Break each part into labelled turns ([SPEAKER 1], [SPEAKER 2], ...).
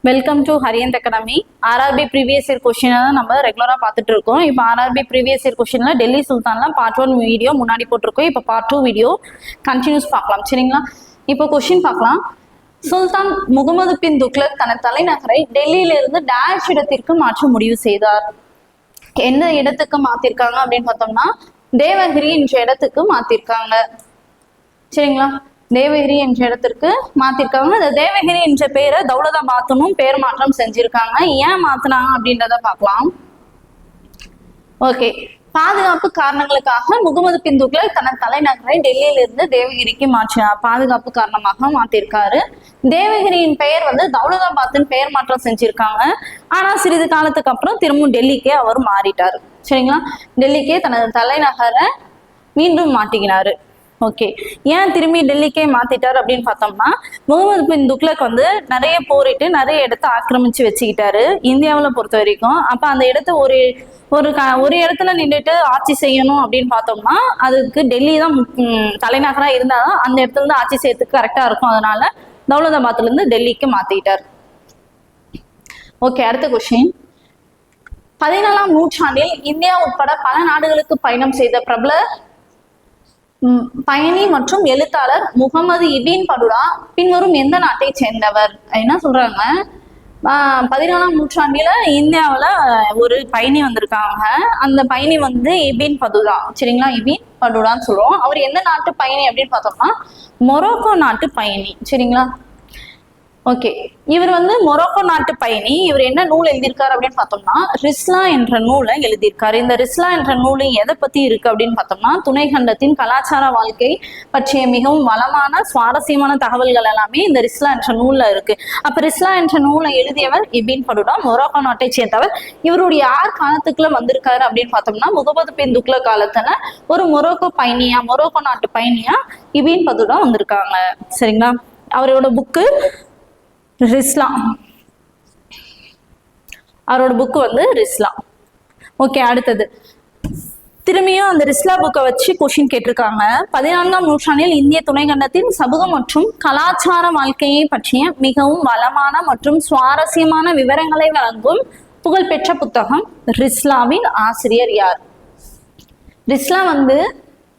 [SPEAKER 1] Welcome to Arihant academy. RRB previous year கொஸ்டினை தான் நம்ம ரெகுலராக பார்த்துட்டு இருக்கோம். இப்போ ஆர்ஆர்பி ப்ரீவியஸ் இயர் கொஸ்டினில் டெல்லி சுல்தான்லாம் பார்ட் 1 வீடியோ முன்னாடி போட்டிருக்கோம். இப்போ பார்ட் 2 வீடியோ கண்டினியூஸ் பார்க்கலாம், சரிங்களா? இப்போ கொஸ்டின் பார்க்கலாம். சுல்தான் முகமது பின் துக்ளக் தனது தலைநகரை டெல்லியிலிருந்து டேஷ் இடத்திற்கு மாற்ற முடிவு செய்தார். எந்த இடத்துக்கு மாத்திருக்காங்க அப்படின்னு பார்த்தோம்னா தேவகிரி என்ற இடத்துக்கு மாத்திருக்காங்க, சரிங்களா? தேவகிரி என்ற இடத்திற்கு மாத்திருக்காங்க. இந்த தேவகிரி என்ற பேரை தௌலதாபாத்னும் பேர் மாற்றம் செஞ்சிருக்காங்க. ஏன் மாத்தினாங்க அப்படின்றத பார்க்கலாம். ஓகே, பாதுகாப்பு காரணங்களுக்காக முகமது பின் துக்ளக் தனது தலைநகரை டெல்லியிலிருந்து தேவகிரிக்கு மாற்றினார். பாதுகாப்பு காரணமாக மாத்திருக்காரு. தேவகிரியின் பெயர் தௌலதாபாத்தின் பெயர் மாற்றம் செஞ்சிருக்காங்க. ஆனா சிறிது காலத்துக்கு அப்புறம் திரும்பவும் டெல்லிக்கே அவர் மாறிட்டாரு, சரிங்களா? டெல்லிக்கே தனது தலைநகரை மீண்டும் மாட்டிக்கினாரு. ஓகே, ஏன் திரும்பி டெல்லிக்கே மாத்திட்டார் அப்படின்னு பார்த்தோம்னா முகமது பின் துக்ளக் நிறைய போரிட்டு நிறைய இடத்த ஆக்கிரமிச்சு வச்சுக்கிட்டாரு இந்தியாவில் பொறுத்த வரைக்கும். அப்ப அந்த இடத்த ஒரு இடத்துல நின்றுட்டு ஆட்சி செய்யணும் அப்படின்னு பார்த்தோம்னா அதுக்கு டெல்லி தான் தலைநகரா இருந்தாதான் அந்த இடத்துல இருந்து ஆட்சி செய்யறதுக்கு கரெக்டா இருக்கும். அதனால தௌலதாபாத்ல இருந்து டெல்லிக்கு மாத்திட்டார். ஓகே, அடுத்த கொஸ்டின். 14ஆம் நூற்றாண்டில் இந்தியா உட்பட பல நாடுகளுக்கு பயணம் செய்த பிரபல பயணி மற்றும் எழுத்தாளர் முகமது இபின் படுடா பின்வரும் எந்த நாட்டை சேர்ந்தவர்? என்ன சொல்றாங்க, 14ஆம் நூற்றாண்டில இந்தியாவில் ஒரு பயணி வந்திருக்காங்க. அந்த பயணி இபின் படுடா, சரிங்களா? இபின் படுடான்னு சொல்லுவோம். அவர் எந்த நாட்டு பயணி அப்படின்னு பார்த்தோம்னா மொரோக்கோ நாட்டு பயணி, சரிங்களா? ஓகே, இவர் மொரோக்கோ நாட்டு பயணி. இவர் என்ன நூல் எழுதியிருக்காரு அப்படின்னு பார்த்தோம்னா ரிஸ்லா என்ற நூலை எழுதியிருக்காரு. இந்த ரிஸ்லா என்ற நூல் எதை பத்தி இருக்கு அப்படின்னு பார்த்தோம்னா துணைக்கண்டத்தின் கலாச்சார வாழ்க்கை பற்றிய மிகவும் வளமான சுவாரஸ்யமான தகவல்கள் எல்லாமே இந்த ரிஸ்லா என்ற நூல்ல இருக்கு. அப்ப ரிஸ்லா என்ற நூலை எழுதியவர் இபின் படுடா, மொரோக்கோ நாட்டை சேர்ந்தவர். இவருடைய யார் காலத்துக்குள்ள வந்திருக்காரு அப்படின்னு பார்த்தோம்னா முகமது பின் துக்ளக் காலத்துல ஒரு மொரோக்கோ நாட்டு பயணியா இபின் படுடா வந்திருக்காங்க, சரிங்களா? அவரோட புக்கு ரிஸ்லா, அவரோட புக்கு ரிஸ்லா. ஓகே, அடுத்தது திரும்பியும் அந்த ரிஸ்லா புக்கை வச்சு கொஸ்டின் கேட்டிருக்காங்க. 14ஆம் நூற்றாண்டில் இந்திய துணைக்கண்டத்தின் சமூக மற்றும் கலாச்சார வாழ்க்கையை பற்றிய மிகவும் வளமான மற்றும் சுவாரஸ்யமான விவரங்களை வழங்கும் புகழ்பெற்ற புத்தகம் ரிஸ்லாவின் ஆசிரியர் யார்? ரிஸ்லா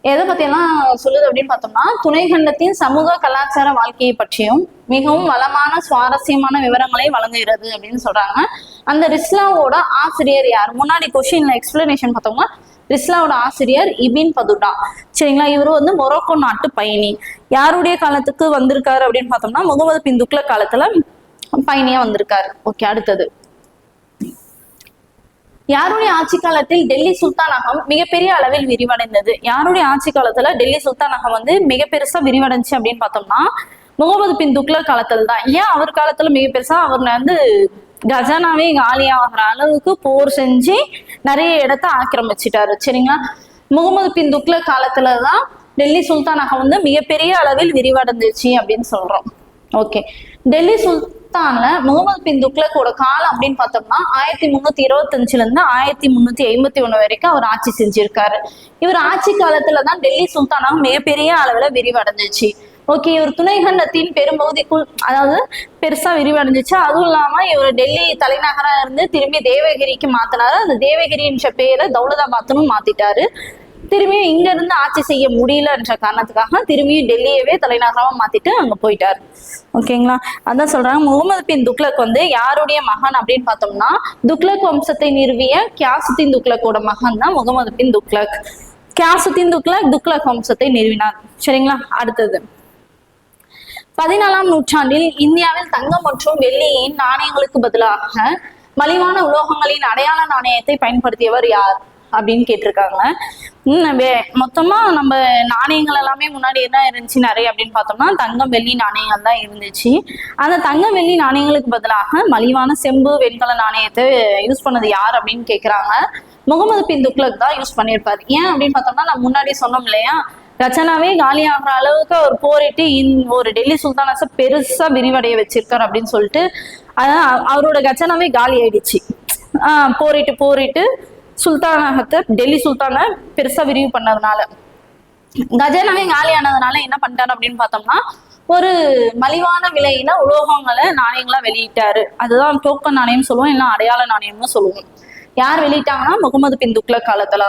[SPEAKER 1] எதை பத்தியெல்லாம் சொல்லுது அப்படின்னு பார்த்தோம்னா துணைக்கண்டத்தின் சமூக கலாச்சார வாழ்க்கையை பற்றியும் மிகவும் வளமான சுவாரஸ்யமான விவரங்களை வழங்குகிறது அப்படின்னு சொல்றாங்க. அந்த ரிஸ்லாவோட ஆசிரியர் யார்? முன்னாடி கொஸ்டின்ல எக்ஸ்பிளனேஷன் பார்த்தோம்னா ரிஸ்லாவோட ஆசிரியர் இபின் படுடா, சரிங்களா? இவரு மொரோக்கோ நாட்டு பயணி. யாருடைய காலத்துக்கு வந்திருக்காரு அப்படின்னு பார்த்தோம்னா முகமது பின் துக்ளக் காலத்துல பயணியா வந்திருக்காரு. ஓகே, அடுத்தது. யாருடைய ஆட்சி காலத்தில் டெல்லி சுல்தானகம் மிகப்பெரிய அளவில் விரிவடைந்தது? யாருடைய ஆட்சி காலத்துல டெல்லி சுல்தானகம் மிக பெருசா விரிவடைஞ்சு அப்படின்னு பார்த்தோம்னா முகமது பின் துக்ளக் காலத்துல தான். ஏன் அவர் காலத்துல மிக பெருசா அவர் கஜானாவே காலியாகிற அளவுக்கு போர் செஞ்சு நிறைய இடத்த ஆக்கிரமிச்சிட்டாரு, சரிங்களா? முகமது பின் துக்ளக் காலத்துலதான் டெல்லி சுல்தானகம் மிகப்பெரிய அளவில் விரிவடைந்துச்சு அப்படின்னு சொல்றோம். ஓகே, டெல்லி சுல்தான்ல முகமது பின் துக்ளக்கோட காலம் அப்படின்னு பார்த்தோம்னா 1325 இருந்து 1351 வரைக்கும் அவர் ஆட்சி செஞ்சிருக்காரு. இவர் ஆட்சி காலத்துலதான் டெல்லி சுல்தானகம் மிகப்பெரிய அளவுல விரிவடைஞ்சிச்சு. ஓகே, இவர் துணைக்கண்டத்தின் பெரும்பகுதிக்குள் அதாவது பெருசா விரிவடைஞ்சிச்சு. அதுவும் இல்லாம இவர் டெல்லி தலைநகரா இருந்து திரும்பி தேவகிரிக்கு மாத்தினாரு. அந்த தேவகிரி என்ற பேரை தௌலதாபாத்னு மாத்திட்டாரு. திரும்பியும் இங்க இருந்து ஆட்சி செய்ய முடியலன்ற காரணத்துக்காக திரும்பியும் டெல்லியவே தலைநகரமா மாத்திட்டு அங்க போயிட்டாரு. ஓகேங்களா? அதான் சொல்றாங்க முகமது பின் துக்ளக் யாருடைய மகன் அப்படின்னு பார்த்தோம்னா துக்ளக் வம்சத்தை நிறுவிய கியாசுத்தீன் துக்ளக்கோட மகன் தான் முகமது பின் துக்ளக். கியாசுத்தீன் துக்ளக் வம்சத்தை நிறுவினார், சரிங்களா? அடுத்தது. 14ஆம் நூற்றாண்டில் இந்தியாவில் தங்கம் மற்றும் வெள்ளியின் நாணயங்களுக்கு பதிலாக மலிவான உலோகங்களின் அடையாள நாணயத்தை பயன்படுத்தியவர் யார் அப்படின்னு கேட்டிருக்காங்க. மொத்தமா நம்ம நாணயங்கள் எல்லாமே முன்னாடி என்ன இருந்துச்சு நிறைய அப்படின்னு பார்த்தோம்னா தங்கம் வெள்ளி நாணயங்கள் தான் இருந்துச்சு. அந்த தங்கம் வெள்ளி நாணயங்களுக்கு பதிலாக மலிவான செம்பு வெண்கல நாணயத்தை யூஸ் பண்ணது யார் அப்படின்னு கேட்கிறாங்க. முகமது பின் துக்ளக் தான் யூஸ் பண்ணியிருப்பாரு. ஏன் அப்படின்னு பார்த்தோம்னா நம்ம முன்னாடி சொன்னோம் இல்லையா, கஜனாவே காலி ஆகிற அளவுக்கு அவர் போரிட்டு ஒரு டெல்லி சுல்தானத்தை பெருசா விரிவடைய வச்சிருக்காரு அப்படின்னு சொல்லிட்டு அதான் அவரோட கஜனாவே காலி ஆயிடுச்சு. போரிட்டு சுல்தானகத்தை டெல்லி சுல்தானை பெருசா விரிவு பண்ணதுனால கஜனாவே காலியானதுனால என்ன பண்ணிட்டாரு அப்படின்னு பார்த்தோம்னா ஒரு மலிவான விலையில உலோகங்களை நாணயங்களா வெளியிட்டாரு. அதுதான் டோக்கன் நாணயம் சொல்லுவோம், இல்லை அடையாள நாணயம்னு சொல்லுவோம். யார் வெளியிட்டாங்கன்னா முகமது பின் துக்ளக் காலத்துல.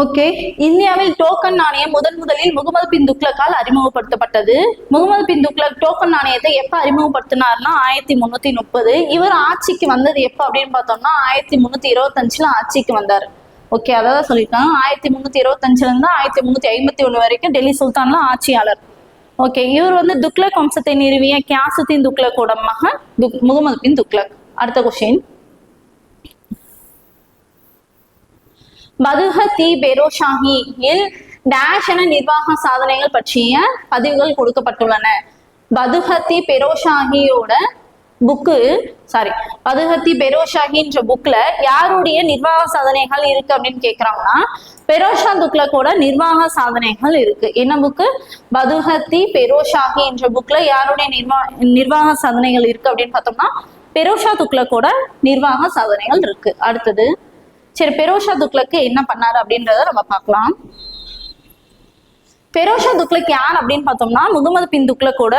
[SPEAKER 1] ஓகே, இந்தியாவில் டோக்கன் நாணயம் முதலில் முகமது பின் துக்ளக்கால் அறிமுகப்படுத்தப்பட்டது. முகமது பின் துக்ளக் டோக்கன் நாணயத்தை எப்ப அறிமுகப்படுத்தினார்னா 1330. இவர் ஆட்சிக்கு வந்தது எப்ப அப்படின்னு பார்த்தோம்னா 1325 ஆட்சிக்கு வந்தார். ஓகே, அதான் சொல்லியிருக்காங்க. 1325 இருந்து 1351 வரைக்கும் டெல்லி சுல்தான்ல ஆட்சியாளர். ஓகே, இவர் வந்து துக்ளக் வம்சத்தை நிறுவிய கியாசுத்தீன் துக்ளக்கோட மகன் முகமது பின் துக்ளக். அடுத்த கொஸ்டின், பதுஹத்-இ பெரோஷாஹியில் டேஷ் என நிர்வாக சாதனைகள் பற்றிய பதிவுகள் கொடுக்கப்பட்டுள்ளன. பதுஹத்-இ பெரோஷாஹியோட பதுஹத்-இ பெரோஷாஹின்ற புக்ல யாருடைய நிர்வாக சாதனைகள் இருக்கு அப்படின்னு கேக்குறாங்கன்னா பெரோஷா துக்ளக்கோட நிர்வாக சாதனைகள் இருக்கு. என்ன புக்கு? பதுஹத்-இ பெரோஷாஹி என்ற புக்ல யாருடைய நிர்வாக சாதனைகள் இருக்கு அப்படின்னு பார்த்தோம்னா பெரோஷா துக்ளக்கோட நிர்வாக சாதனைகள் இருக்கு. அடுத்தது, சரி, பெரோஷா துக்ளக்கு என்ன பண்ணாரு அப்படின்றத நம்ம பார்க்கலாம். பெரோஷா துக்ளக் யார் அப்படின்னு பார்த்தோம்னா முகமது பின் துக்ளக்கோட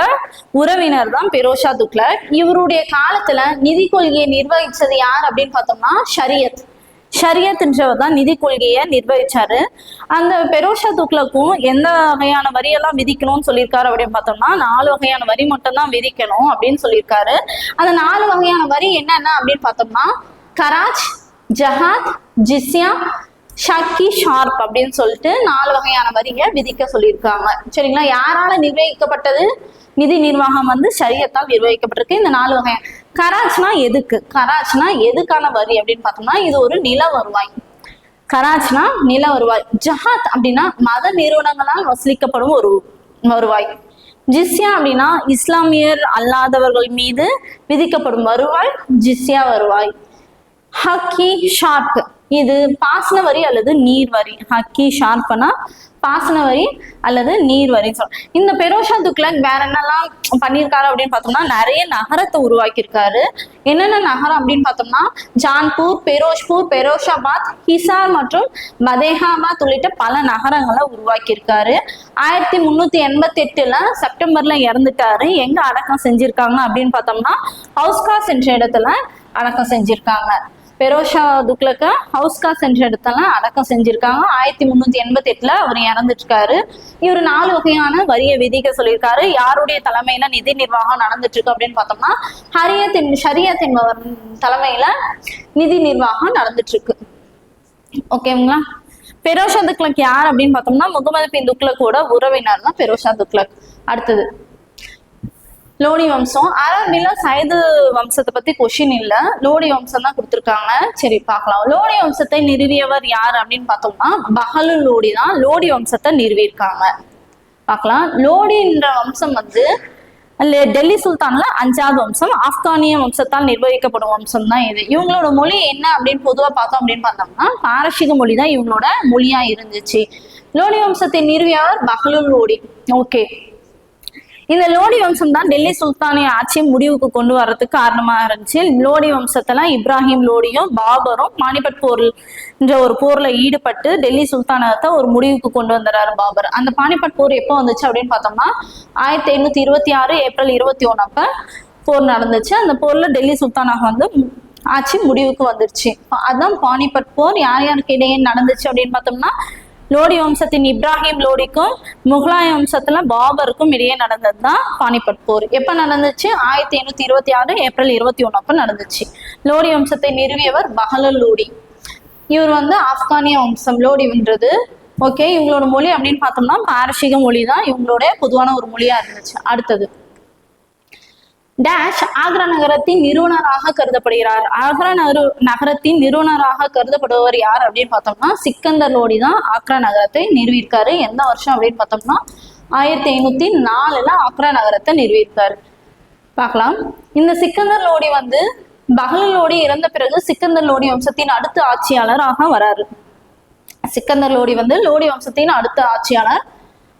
[SPEAKER 1] உறவினர் தான் பெரோஷா துக்ளக். இவருடைய காலத்துல நிதி கொள்கையை நிர்வகிச்சது யார் அப்படின்னு பார்த்தோம்னா ஷரியத்ன்றவர் தான் நிதி கொள்கையை நிர்வகிச்சாரு. அந்த பெரோஷா துக்ளக்கும் எந்த வகையான வரியெல்லாம் விதிக்கணும்னு சொல்லியிருக்காரு அப்படின்னு பார்த்தோம்னா 4 வகையான வரி மட்டும் தான் விதிக்கணும் அப்படின்னு சொல்லியிருக்காரு. அந்த 4 வகையான வரி என்னென்ன அப்படின்னு பார்த்தோம்னா கராச், ஜஹாத், ஜிஸ்யா, ஷக்கி, ஷார்ப் அப்படின்னு சொல்லிட்டு 4 வகையான வரியை விதிக்க சொல்லியிருக்காங்க. சரிங்களா? யாரால நிர்வகிக்கப்பட்டது? நிதி நிர்வாகம் வந்து ஷரியத்தால் நிர்வகிக்கப்பட்டிருக்கு. இந்த 4 வகை. கராச்னா எதுக்கான வரி அப்படின்னு பார்த்தோம்னா இது ஒரு நில வருவாய். கராச்னா நில வருவாய். ஜஹாத் அப்படின்னா மத நிறுவனங்களால் வசூலிக்கப்படும் ஒரு வருவாய். ஜிஸ்யா அப்படின்னா இஸ்லாமியர் அல்லாதவர்கள் மீது விதிக்கப்படும் வருவாய், ஜிஸ்யா வருவாய். ஹக்கி, ஷார்ப் இது பாசன வரி அல்லது நீர் வரி. ஹக்கி ஷார்ப்னா பாசன வரி அல்லது நீர் வரி. இந்த பெரோஷா துக்ளக் வேற என்னெல்லாம் பண்ணியிருக்காரு அப்படின்னு பார்த்தோம்னா நிறைய நகரத்தை உருவாக்கியிருக்காரு. என்னென்ன நகரம் அப்படின்னு பார்த்தோம்னா ஜான்பூர், பெரோஷ்பூர், பெரோஷாபாத், ஹிசார் மற்றும் பதேகாபாத் உள்ளிட்ட பல நகரங்களை உருவாக்கியிருக்காரு. 1388 செப்டம்பர்ல இறந்துட்டாரு. எங்க அடக்கம் செஞ்சிருக்காங்க அப்படின்னு பார்த்தோம்னா ஹவுஸ்காஸ் என்ற இடத்துல அடக்கம் செஞ்சிருக்காங்க. பெரோஷா துக்ளக்க ஹவுஸ்காஸ் என்ற இடத்துல அடக்கம் செஞ்சிருக்காங்க. 1388 அவர் இறந்துருக்காரு. இவர் 4 வகையான வரியை விதிக்க சொல்லியிருக்காரு. யாருடைய தலைமையில நிதி நிர்வாகம் நடந்துட்டு இருக்கு அப்படின்னு பார்த்தோம்னா ஷரியத் என்பவர் தலைமையில நிதி நிர்வாகம் நடந்துட்டு இருக்கு. ஓகேங்களா? பெரோஷா துக்ளக் யார் அப்படின்னு பார்த்தோம்னா முகமது பின் துக்ளக்கோட உறவினர் தான் பெரோஷா துக்ளக். அடுத்தது லோடி வம்சம். அரபில சைது வம்சத்தை பத்தி கொஸ்டின் இல்ல, லோடி வம்சம் தான் கொடுத்துருக்காங்க. சரி, பார்க்கலாம். லோடி வம்சத்தை நிறுவியவர் யார் அப்படின்னு பார்த்தோம்னா பஹலு லோடி தான் லோடி வம்சத்தை நிறுவியிருக்காங்க. பார்க்கலாம். லோடின்ற வம்சம் வந்து டெல்லி சுல்தான்ல 5வது வம்சம். ஆப்கானிய வம்சத்தால் நிர்வகிக்கப்படும் வம்சம் தான் இது. இவங்களோட மொழி என்ன அப்படின்னு பொதுவா பார்த்தோம் அப்படின்னு பார்த்தோம்னா பாரசீக மொழி தான் இவங்களோட மொழியா இருந்துச்சு. லோடி வம்சத்தை நிறுவியவர் பஹலு லோடி. ஓகே, இந்த லோடி வம்சம் தான் டெல்லி சுல்தானிய ஆட்சியை முடிவுக்கு கொண்டு வர்றதுக்கு காரணமா இருந்துச்சு. லோடி வம்சத்துல இப்ராஹிம் லோடியும் பாபரும் பானிபட் போர்ன்ற ஒரு போர்ல ஈடுபட்டு டெல்லி சுல்தானத்தை ஒரு முடிவுக்கு கொண்டு வந்துறாரு பாபர். அந்த பானிபட் போர் எப்போ வந்துச்சு அப்படின்னு பார்த்தோம்னா 1526 ஏப்ரல் 21 அப்ப போர் நடந்துச்சு. அந்த போர்ல டெல்லி சுல்தானாக வந்து ஆட்சி முடிவுக்கு வந்துருச்சு. அதுதான் பானிபட் போர். யார் யாருக்கு இடையே நடந்துச்சு அப்படின்னு பார்த்தோம்னா லோடி வம்சத்தின் இப்ராஹிம் லோடிக்கும் முகலாய வம்சத்துல பாபருக்கும் இடையே நடந்தது தான் பானிபட் போர். எப்ப நடந்துச்சு? 1526 ஏப்ரல் 21 அப்ப நடந்துச்சு. லோடி வம்சத்தை நிறுவியவர் பஹலு லோடி. இவர் வந்து ஆப்கானிய வம்சம் லோடின்றது. ஓகே, இவங்களோட மொழி அப்படின்னு பார்த்தோம்னா பாரசீக மொழி தான் இவங்களோட பொதுவான ஒரு மொழியா இருந்துச்சு. அடுத்தது டேஷ் ஆக்ரா நகரத்தின் நிறுவனராக கருதப்படுகிறார். ஆக்ரா நகரத்தின் நிறுவனராக கருதப்படுபவர் யார் அப்படின்னு பார்த்தோம்னா சிக்கந்தர் லோடி தான் ஆக்ரா நகரத்தை நிறுவியிருக்காரு. எந்த வருஷம் அப்படின்னு பார்த்தோம்னா 1504 ஆக்ரா நகரத்தை நிறுவியிருக்காரு. பார்க்கலாம். இந்த சிக்கந்தர் லோடி வந்து பஹலு லோடி இறந்த பிறகு சிக்கந்தர் லோடி வம்சத்தின் அடுத்த ஆட்சியாளராக வராரு. சிக்கந்தர் லோடி வந்து லோடி வம்சத்தின் அடுத்த ஆட்சியாளர்.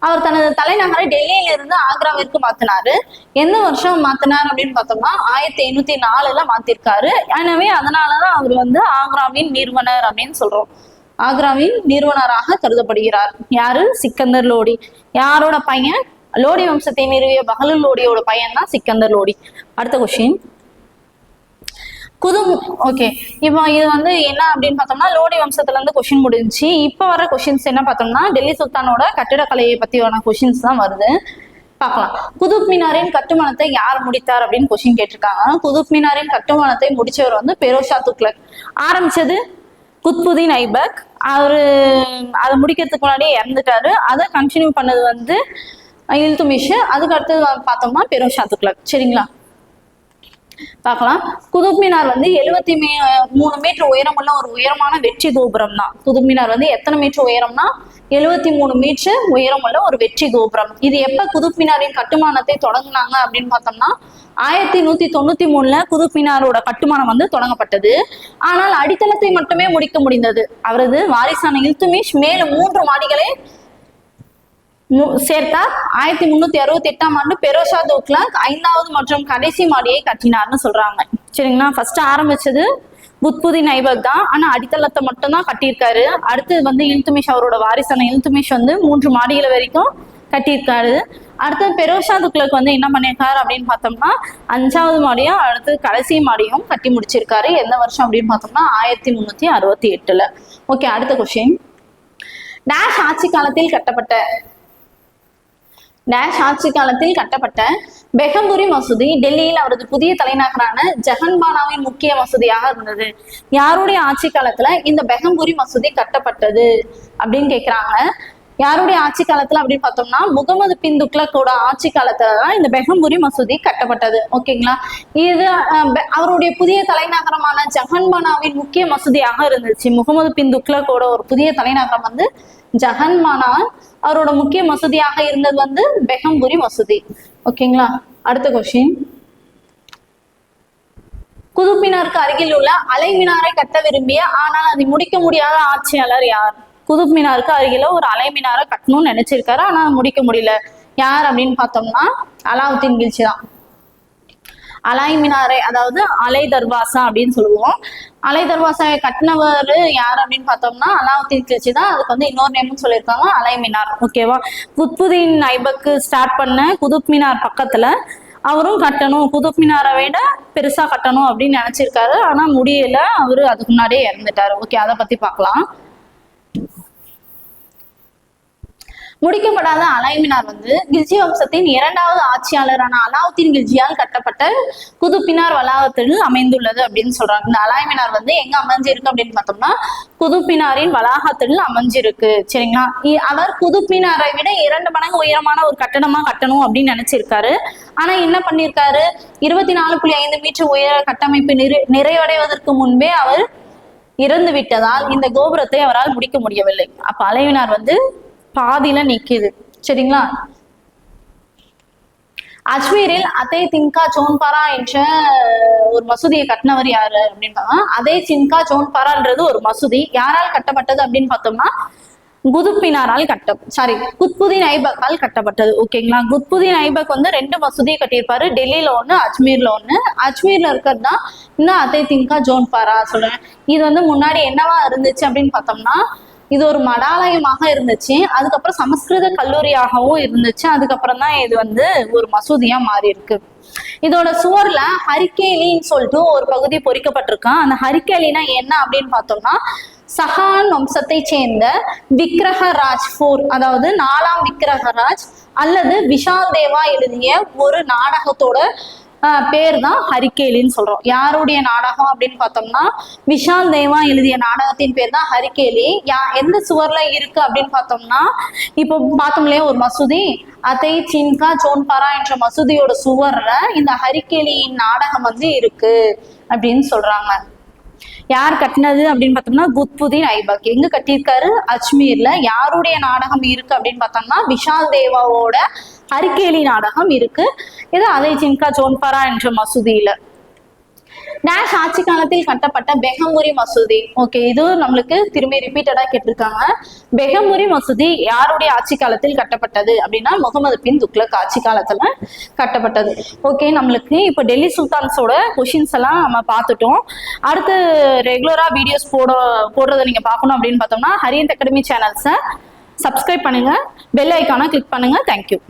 [SPEAKER 1] அவர் தனது தலைநகரை டெல்லியில இருந்து ஆக்ராவிற்கு மாத்தினாரு. எந்த வருஷம் மாத்தினார் அப்படின்னு பார்த்தோம்னா 1504 மாத்திருக்காரு. எனவே அதனாலதான் அவர் வந்து ஆக்ராவின் நிறுவனர் அப்படின்னு சொல்றோம். ஆக்ராவின் நிறுவனராக கருதப்படுகிறார். யாரு? சிக்கந்தர் லோடி. யாரோட பையன்? லோடி வம்சத்தை நிறுவிய பஹலூல் லோடியோட பையன் தான் சிக்கந்தர் லோடி. அடுத்த கொஸ்டின் ஓகே. இப்போ இது வந்து என்ன அப்படின்னு பார்த்தோம்னா லோடி வம்சத்துல இருந்து கொஸ்டின் முடிஞ்சு. இப்போ வர கொஸ்டின்ஸ் என்ன பார்த்தோம்னா டெல்லி சுல்தானோட கட்டிடக்கலையை பத்தியான கொஸ்டின்ஸ் தான் வருது. பார்க்கலாம். குதுப் மினாரின் கட்டுமானத்தை யார் முடித்தார் அப்படின்னு கொஸ்டின் கேட்டிருக்காங்க. குதுப் மினாரின் கட்டுமானத்தை முடிச்சவர் வந்து பெரோஷா துக்ளக். ஆரம்பிச்சது குத்புதீன் ஐபக். அவரு அதை முடிக்கிறதுக்கு முன்னாடியே இறந்துட்டாரு. அதை கண்டினியூ பண்ணது வந்து இல்துமிஷ். அதுக்கு அடுத்தது பார்த்தோம்னா பெரோஷா துக்ளக். சரிங்களா, பார்க்கலாம். குதுப் மினார் வந்து 73 மீட்டர் உயரமுள்ள ஒரு உயரமான வெற்றி கோபுரம் தான். குதுப் மினார் வந்து எத்தனை மீட்டர் உயரம்னா 73 மீட்டர் உயரமுள்ள ஒரு வெற்றி கோபுரம். இது எப்ப குதுப் மினாரின் கட்டுமானத்தை தொடங்கினாங்க அப்படின்னு பார்த்தோம்னா 1193 குதுப் மினாரோட கட்டுமானம் வந்து தொடங்கப்பட்டது. ஆனால் அடித்தளத்தை மட்டுமே முடிக்க முடிந்தது. அவரது வாரிசான இல்துமிஷ் மேலும் 3 மாடிகளை சேர்த்தார். 1368ஆம் ஆண்டு பெரோஷா துக்ளக் 5வது மற்றும் கடைசி மாடியை கட்டினார்னு சொல்றாங்க. சரிங்களா, ஃபர்ஸ்ட் ஆரம்பிச்சது குத்புதீன் ஐபக் தான். ஆனா அடித்தளத்தை மட்டும் தான் கட்டியிருக்காரு. அடுத்து வந்து இல்துமிஷ், அவரோட வாரிசான இல்துமிஷ் வந்து 3 மாடிகள் வரைக்கும் கட்டியிருக்காரு. அடுத்து பெரோஷா துக்ளக் வந்து என்ன பண்ணியிருக்காரு அப்படின்னு பார்த்தோம்னா 5வது மாடியும் அடுத்து கடைசி மாடியும் கட்டி முடிச்சிருக்காரு. எந்த வருஷம் அப்படின்னு பார்த்தோம்னா 1368. ஓகே, அடுத்த கொஸ்டின். டேஷ் ஆட்சி காலத்தில் கட்டப்பட்ட பெகம்புரி மசூதி டெல்லியில் அவரது புதிய தலைநகரான ஜஹன்பானாவின் முக்கிய மசூதியாக இருந்தது. யாருடைய ஆட்சி காலத்துல இந்த பெகம்புரி மசூதி கட்டப்பட்டது அப்படின்னு கேக்குறாங்க. யாருடைய ஆட்சி காலத்துல அப்படின்னு பார்த்தோம்னா முகமது பின் துக்ளக்கோட ஆட்சி காலத்துலதான் இந்த பெகம்புரி மசூதி கட்டப்பட்டது. ஓகேங்களா, இது அவருடைய புதிய தலைநகரமான ஜஹன்பானாவின் முக்கிய மசூதியாக இருந்துச்சு. முகமது பின் துக்ளக்கோட ஒரு புதிய தலைநகரம் வந்து ஜஹன்பானா. அவரோட முக்கிய மசூதியாக இருந்தது வந்து பெகம்புரி மசூதி. ஓகேங்களா, அடுத்த கொஸ்டின். குதுப் மினாருக்கு அருகில் உள்ள அலை மினாரை கட்ட விரும்பிய ஆனால் அதை முடிக்க முடியாத ஆட்சியாளர் யார்? குதுப் மினாருக்கு அருகில ஒரு அலை மினாரை கட்டணும்னு நினைச்சிருக்காரு, ஆனா முடிக்க முடியல. யார் அப்படின்னு பார்த்தோம்னா அலாவுத்தீன் கில்ஜி தான். அலை மினாரை, அதாவது அலை தர்வாசா அப்படின்னு சொல்லுவோம். அலை தர்வாசாவை கட்டினவர் யார் அப்படின்னு பார்த்தோம்னா அலாவுத்தீன் கில்ஜி தான். அதுக்கு வந்து இன்னொரு நேம்னு சொல்லியிருக்காங்க அலை மினார். ஓகேவா, குத்புதீன் ஐபக்கு ஸ்டார்ட் பண்ண குதுப் மினார் பக்கத்துல அவரும் கட்டணும், குதுப் மினாரை விட பெருசா கட்டணும் அப்படின்னு நினைச்சிருக்காரு, ஆனா முடியல. அவரு அதுக்கு முன்னாடியே இறந்துட்டாரு. ஓகே, அதை பத்தி பார்க்கலாம். முடிக்கப்படாத அலை மினார் வந்து கில்ஜி வம்சத்தின் 2வது ஆட்சியாளரான அலாவுத்தீன் கில்ஜியால் கட்டப்பட்ட குதுப் மினார் வளாகத்தில் அமைந்துள்ளது அப்படின்னு சொல்றாங்க. இந்த அலை மினார் வந்து எங்க அமைஞ்சிருக்கு அப்படின்னு பார்த்தோம்னா குதுப் மினாரின் வளாகத்தில் அமைஞ்சிருக்கு. சரிங்களா, அவர் குதுப் மினாரை விட 2 மடங்கு உயரமான ஒரு கட்டடமா கட்டணும் அப்படின்னு நினைச்சிருக்காரு. ஆனா என்ன பண்ணிருக்காரு, 24.5 மீட்டர் உயர கட்டமைப்பு நிறைவடைவதற்கு முன்பே அவர் இறந்து விட்டதால் இந்த கோபுரத்தை அவரால் முடிக்க முடியவில்லை. அப்ப அலை மினார் வந்து பாதியில நிக்குது. சரிங்களா, அஜ்மீரில் அதே தின்கா சோன்பாரா என்ற ஒரு மசூதியை கட்டினவர் யாரு அப்படின்னு பார்த்தா அதே தின்கா சோன்பாரான்றது ஒரு மசூதி யாரால் கட்டப்பட்டது அப்படின்னு பார்த்தோம்னா குதுப் மினாரால் குத்புதீன் ஐபக்கால் கட்டப்பட்டது. ஓகேங்களா, குத்புதீன் ஐபக் வந்து 2 மசூதியை கட்டியிருப்பாரு. டெல்லியில ஒண்ணு, அஜ்மீர்ல ஒண்ணு. அஜ்மீர்ல இருக்கிறது தான் இந்த அதே தின்கா ஜோன்பாரா சொல்றேன். இது வந்து முன்னாடி என்னவா இருந்துச்சு அப்படின்னு பார்த்தோம்னா இது ஒரு மடாலயமாக இருந்துச்சு. அதுக்கப்புறம் சமஸ்கிருத கல்லூரியாகவும் இருந்துச்சு. அதுக்கப்புறம் தான் இது வந்து ஒரு மசூதியா மாறி இருக்கு. இதோட சுவர்ல ஹரிகேலின்னு சொல்லிட்டு ஒரு பகுதி பொறிக்கப்பட்டிருக்கான். அந்த ஹரிகேலினா என்ன அப்படின்னு பார்த்தோம்னா சஹான் வம்சத்தை சேர்ந்த விக்ரஹராஜ் 4, அதாவது 4ஆம் விக்ரஹராஜ் அல்லது விஷால் தேவா எழுதிய ஒரு நாடகத்தோட பேர் தான் ஹரிகேலின்னு சொல்றோம். யாருடைய நாடகம் அப்படின்னு பார்த்தோம்னா விஷால் தேவா எழுதிய நாடகத்தின் பேர் தான் ஹரிகேலி. எந்த சுவர்ல இருக்கு அப்படின்னு பார்த்தோம்னா இப்போ பார்த்தோம் இல்லையா ஒரு மசூதி, அதை சின்கா சோன்பாரா என்ற மசூதியோட சுவர்ல இந்த ஹரிகேலியின் நாடகம் வந்து இருக்கு அப்படின்னு சொல்றாங்க. யார் கட்டினது அப்படின்னு பார்த்தோம்னா குத்புதீன் ஐபக். எங்க கட்டியிருக்காரு? அஜ்மீர்ல. யாருடைய நாடகம் இருக்கு அப்படின்னு பார்த்தோம்னா விஷால் தேவாவோட ஹரிகேலி நாடகம் இருக்கு. இது அதை சின்கா சோன்பாரா என்ற மசூதியில. டேஷ் ஆட்சி காலத்தில் கட்டப்பட்ட பெஹமுரி மசூதி. ஓகே, இது நம்மளுக்கு திரும்பி ரிப்பீட்டடா கேட்டிருக்காங்க. பெஹமுரி மசூதி யாருடைய ஆட்சி காலத்தில் கட்டப்பட்டது அப்படின்னா முகமது பின் துக்ளக் ஆட்சி காலத்துல கட்டப்பட்டது. ஓகே, நம்மளுக்கு இப்போ டெல்லி சுல்தான்ஸோட கொஷின்ஸ் எல்லாம் நம்ம பார்த்துட்டோம். அடுத்து ரெகுலரா வீடியோஸ் போடுறதை நீங்க பார்க்கணும் அப்படின்னு பார்த்தோம்னா ஹரியந்த் அகாடமி சேனல்ஸை சப்ஸ்கிரைப் பண்ணுங்க, பெல் ஐக்கானை கிளிக் பண்ணுங்க. தேங்க்யூ.